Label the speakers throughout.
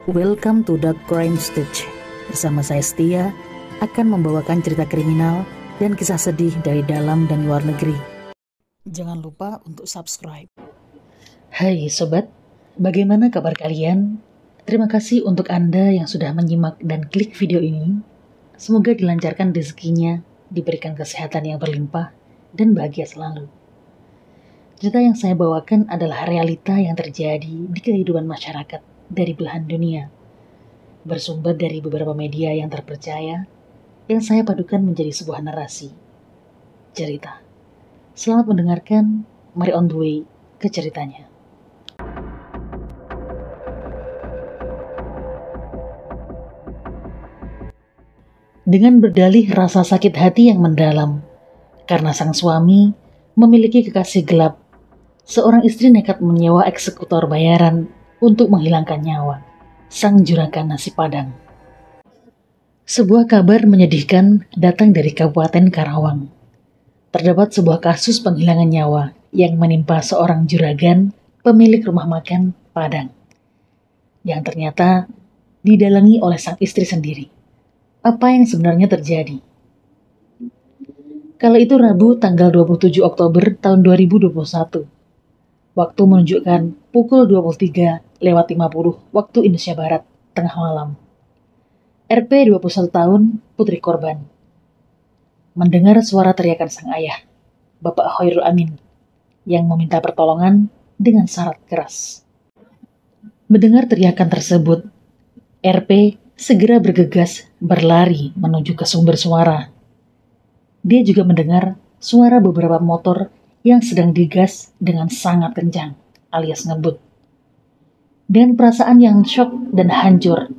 Speaker 1: Welcome to Dark Crime Stage. Bersama saya Setia akan membawakan cerita kriminal dan kisah sedih dari dalam dan luar negeri. Jangan lupa untuk subscribe. Hai sobat, bagaimana kabar kalian? Terima kasih untuk Anda yang sudah menyimak dan klik video ini. Semoga dilancarkan rezekinya, diberikan kesehatan yang berlimpah, dan bahagia selalu. Cerita yang saya bawakan adalah realita yang terjadi di kehidupan masyarakat dari belahan dunia, bersumber dari beberapa media yang terpercaya, yang saya padukan menjadi sebuah narasi, cerita. Selamat mendengarkan, mari on the way ke ceritanya. Dengan berdalih rasa sakit hati yang mendalam, karena sang suami memiliki kekasih gelap, seorang istri nekat menyewa eksekutor bayaran untuk menghilangkan nyawa sang juragan nasi Padang. Sebuah kabar menyedihkan datang dari Kabupaten Karawang. Terdapat sebuah kasus penghilangan nyawa yang menimpa seorang juragan pemilik rumah makan Padang, yang ternyata didalangi oleh sang istri sendiri. Apa yang sebenarnya terjadi? Kala itu Rabu tanggal 27 Oktober tahun 2021. Waktu menunjukkan pukul 23.50 waktu Indonesia Barat, tengah malam. RP 21 tahun, putri korban, mendengar suara teriakan sang ayah, Bapak Khairul Amin, yang meminta pertolongan dengan syarat keras. Mendengar teriakan tersebut, RP segera bergegas berlari menuju ke sumber suara. Dia juga mendengar suara beberapa motor yang sedang digas dengan sangat kencang, alias ngebut. Dengan perasaan yang syok dan hancur,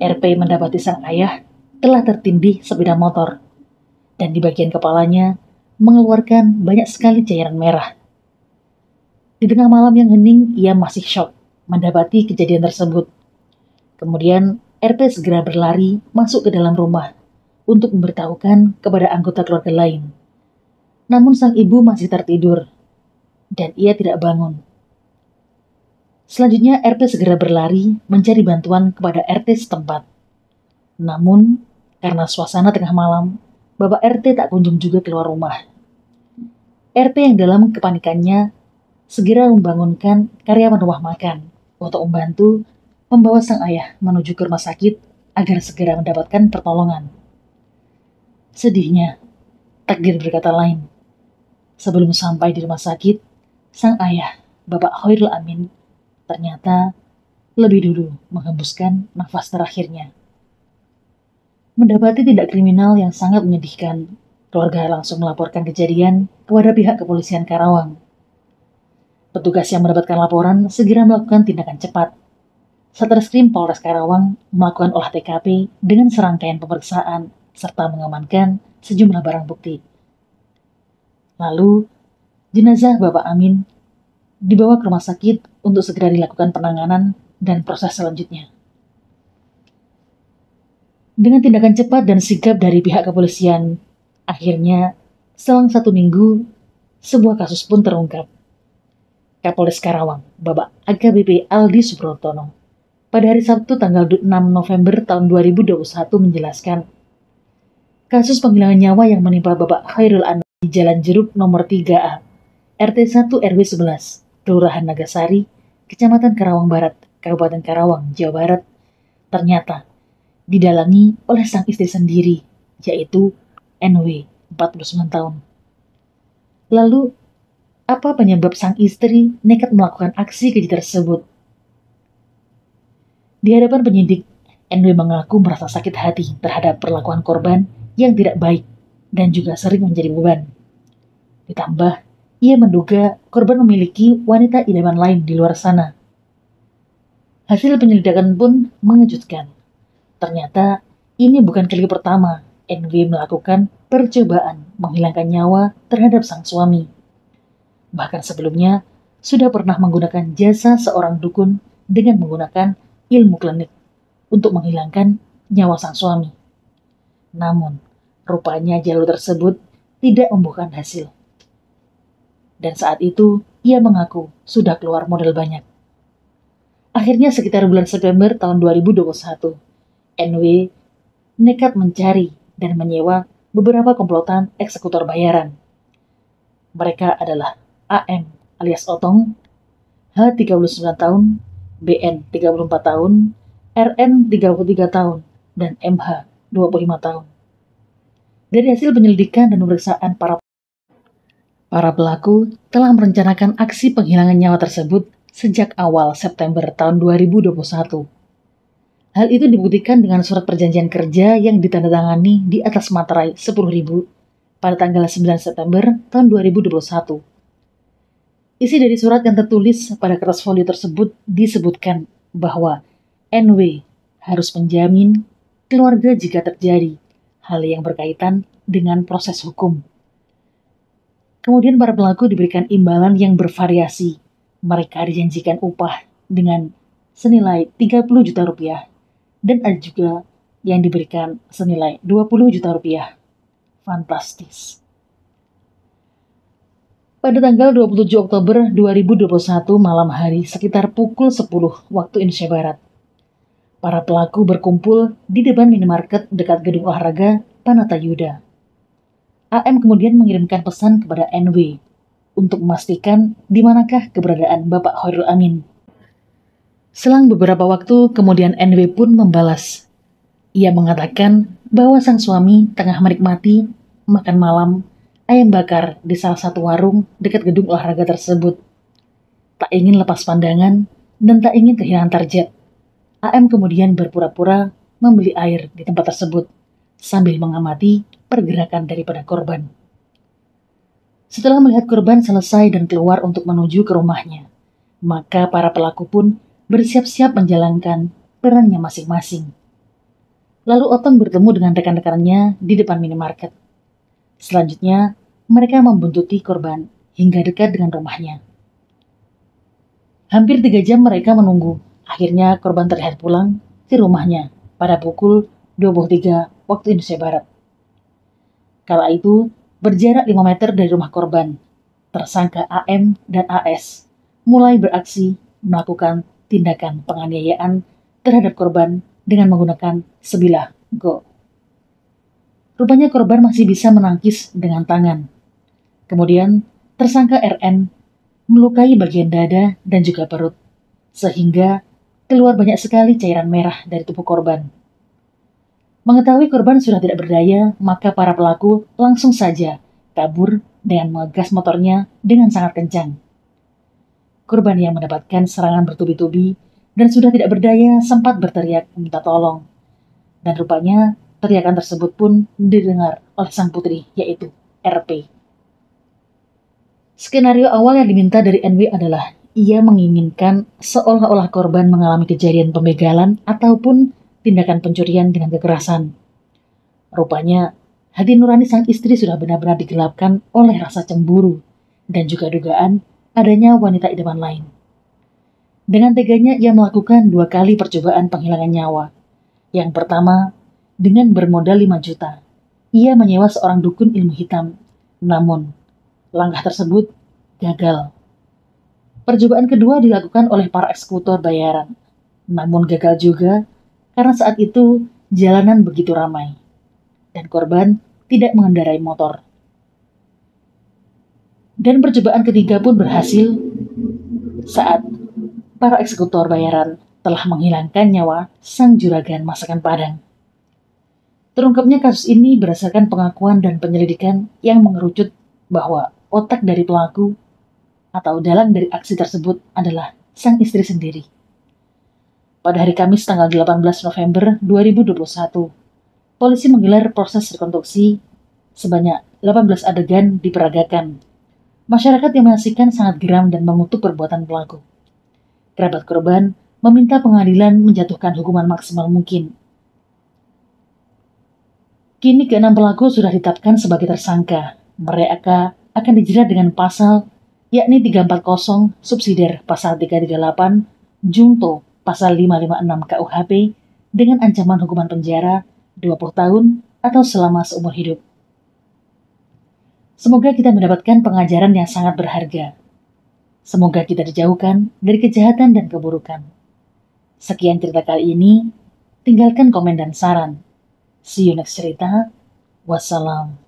Speaker 1: RP mendapati sang ayah telah tertindih sepeda motor, dan di bagian kepalanya mengeluarkan banyak sekali cairan merah. Di tengah malam yang hening, ia masih syok mendapati kejadian tersebut. Kemudian RP segera berlari masuk ke dalam rumah untuk memberitahukan kepada anggota keluarga lain. Namun sang ibu masih tertidur, dan ia tidak bangun. Selanjutnya RP segera berlari mencari bantuan kepada RT setempat. Namun, karena suasana tengah malam, Bapak RT tak kunjung juga keluar rumah. RT yang dalam kepanikannya segera membangunkan karyawan rumah makan untuk membantu membawa sang ayah menuju ke rumah sakit agar segera mendapatkan pertolongan. Sedihnya, takdir berkata lain. Sebelum sampai di rumah sakit, sang ayah, Bapak Khairul Amin, ternyata lebih dulu menghembuskan nafas terakhirnya. Mendapati tindak kriminal yang sangat menyedihkan, keluarga langsung melaporkan kejadian kepada pihak kepolisian Karawang. Petugas yang mendapatkan laporan segera melakukan tindakan cepat. Satreskrim Polres Karawang melakukan olah TKP dengan serangkaian pemeriksaan serta mengamankan sejumlah barang bukti. Lalu, jenazah Bapak Amin dibawa ke rumah sakit untuk segera dilakukan penanganan dan proses selanjutnya. Dengan tindakan cepat dan sigap dari pihak kepolisian, akhirnya selang 1 minggu, sebuah kasus pun terungkap. Kapolres Karawang, Bapak AKBP Aldi Suprotono, pada hari Sabtu tanggal 6 November tahun 2021 menjelaskan, kasus penghilangan nyawa yang menimpa Bapak Khairul Amin di Jalan Jeruk nomor 3A, RT 1 RW 11, Kelurahan Nagasari, Kecamatan Karawang Barat, Kabupaten Karawang, Jawa Barat, ternyata didalangi oleh sang istri sendiri, yaitu NW, 49 tahun. Lalu, apa penyebab sang istri nekat melakukan aksi keji tersebut? Di hadapan penyidik, NW mengaku merasa sakit hati terhadap perlakuan korban yang tidak baik dan juga sering menjadi beban. Ditambah, ia menduga korban memiliki wanita idaman lain di luar sana. Hasil penyelidikan pun mengejutkan. Ternyata, ini bukan kali pertama NW melakukan percobaan menghilangkan nyawa terhadap sang suami. Bahkan sebelumnya, sudah pernah menggunakan jasa seorang dukun dengan menggunakan ilmu klinik untuk menghilangkan nyawa sang suami. Namun, rupanya jalur tersebut tidak membuahkan hasil. Dan saat itu, ia mengaku sudah keluar modal banyak. Akhirnya sekitar bulan September tahun 2021, NW nekat mencari dan menyewa beberapa komplotan eksekutor bayaran. Mereka adalah AM alias Otong, H 39 tahun, BN 34 tahun, RN 33 tahun, dan MH 25 tahun. Dari hasil penyelidikan dan pemeriksaan para pelaku telah merencanakan aksi penghilangan nyawa tersebut sejak awal September tahun 2021. Hal itu dibuktikan dengan surat perjanjian kerja yang ditandatangani di atas materai 10.000 pada tanggal 9 September tahun 2021. Isi dari surat yang tertulis pada kertas folio tersebut disebutkan bahwa NW harus menjamin keluarga jika terjadi hal yang berkaitan dengan proses hukum. Kemudian para pelaku diberikan imbalan yang bervariasi. Mereka dijanjikan upah dengan senilai 30 juta rupiah dan ada juga yang diberikan senilai 20 juta rupiah. Fantastis. Pada tanggal 27 Oktober 2021 malam hari sekitar pukul 10 waktu Indonesia Barat, para pelaku berkumpul di depan minimarket dekat gedung olahraga Panatayuda. AM kemudian mengirimkan pesan kepada NW untuk memastikan di manakah keberadaan Bapak Khairul Amin. Selang beberapa waktu kemudian NW pun membalas. Ia mengatakan bahwa sang suami tengah menikmati makan malam ayam bakar di salah satu warung dekat gedung olahraga tersebut. Tak ingin lepas pandangan dan tak ingin kehilangan target. AM kemudian berpura-pura membeli air di tempat tersebut sambil mengamati pergerakan daripada korban. Setelah melihat korban selesai dan keluar untuk menuju ke rumahnya, maka para pelaku pun bersiap-siap menjalankan perannya masing-masing. Lalu Otong bertemu dengan rekan-rekannya di depan minimarket. Selanjutnya, mereka membuntuti korban hingga dekat dengan rumahnya. Hampir 3 jam mereka menunggu. Akhirnya korban terlihat pulang ke rumahnya pada pukul 23 waktu Indonesia Barat. Kala itu, berjarak 5 meter dari rumah korban, tersangka AM dan AS mulai beraksi melakukan tindakan penganiayaan terhadap korban dengan menggunakan sebilah go. Rupanya korban masih bisa menangkis dengan tangan. Kemudian, tersangka RN melukai bagian dada dan juga perut, sehingga keluar banyak sekali cairan merah dari tubuh korban. Mengetahui korban sudah tidak berdaya, maka para pelaku langsung saja kabur dengan mengegas motornya dengan sangat kencang. Korban yang mendapatkan serangan bertubi-tubi dan sudah tidak berdaya sempat berteriak minta tolong. Dan rupanya teriakan tersebut pun didengar oleh sang putri, yaitu RP. Skenario awal yang diminta dari NW adalah ia menginginkan seolah-olah korban mengalami kejadian pembegalan ataupun tindakan pencurian dengan kekerasan. Rupanya, hati nurani sang istri sudah benar-benar digelapkan oleh rasa cemburu dan juga dugaan adanya wanita idaman lain. Dengan teganya ia melakukan 2 kali percobaan penghilangan nyawa. Yang pertama, dengan bermodal 5 juta, ia menyewa seorang dukun ilmu hitam. Namun, langkah tersebut gagal. Percobaan kedua dilakukan oleh para eksekutor bayaran. Namun gagal juga karena saat itu jalanan begitu ramai dan korban tidak mengendarai motor. Dan percobaan ketiga pun berhasil saat para eksekutor bayaran telah menghilangkan nyawa sang juragan masakan Padang. Terungkapnya kasus ini berdasarkan pengakuan dan penyelidikan yang mengerucut bahwa otak dari pelaku atau dalang dari aksi tersebut adalah sang istri sendiri. Pada hari Kamis tanggal 18 November 2021, polisi menggelar proses rekonstruksi sebanyak 18 adegan diperagakan. Masyarakat yang menyaksikan sangat geram dan mengutuk perbuatan pelaku. Kerabat korban meminta pengadilan menjatuhkan hukuman maksimal mungkin. Kini ke-6 pelaku sudah ditetapkan sebagai tersangka. Mereka akan dijerat dengan pasal yakni 340 subsidiar pasal 338 junto pasal 556 KUHP dengan ancaman hukuman penjara 20 tahun atau selama seumur hidup. Semoga kita mendapatkan pengajaran yang sangat berharga. Semoga kita dijauhkan dari kejahatan dan keburukan. Sekian cerita kali ini. Tinggalkan komen dan saran. See you next cerita. Wassalam.